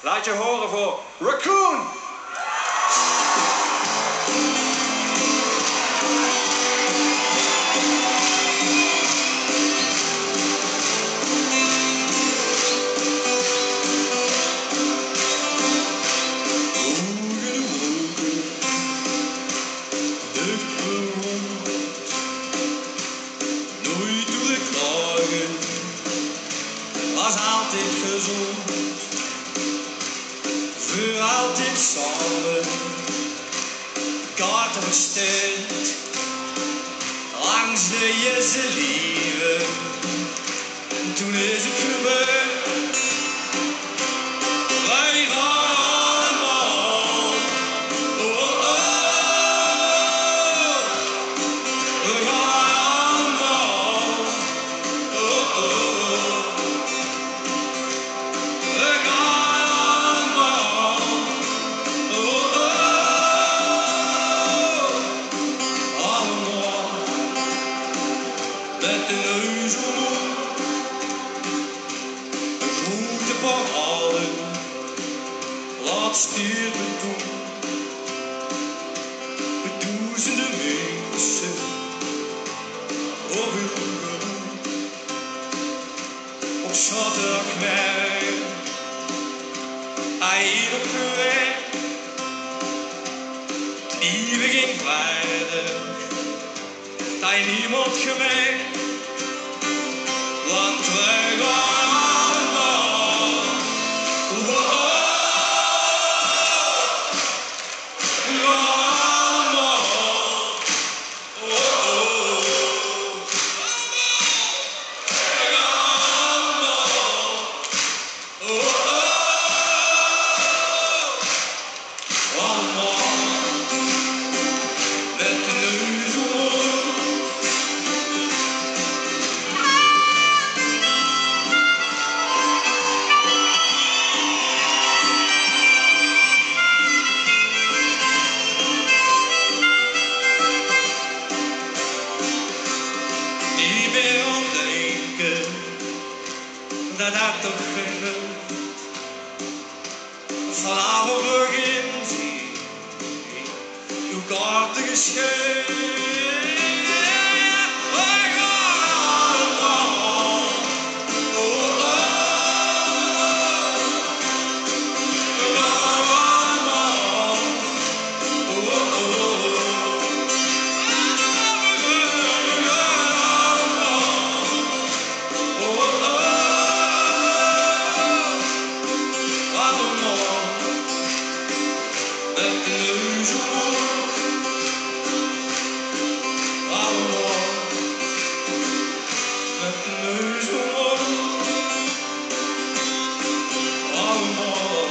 Laat je horen voor Raccoon! Was altijd gezond, voor altijd samen, kaarten besteld, langs de Jesse leven. Toen is het gebeurd, wij gaan allemaal, oh, oh, oh. We gaan allemaal, oh, oh. Met de neus omhoog, goede verhalen, laat sterven toe. Duizenden mensen, over op zaterdagmiddag, hier op de weg, het lieve ging verder, dat niemand gemerkt. Want wij gaan allemaal, oh, oh, we gaan allemaal, oh, oh, we gaan allemaal, oh, oh, allemaal, met de neus omhoog. Ik ben aan het denken dat dat toch gebeurt. Vanavond begint hij uw kaarten gescheurd. We gaan allemaal, oh, oh. We gaan allemaal, oh, oh. Met de neus omhoog, allemaal, met de neus omhoog, allemaal.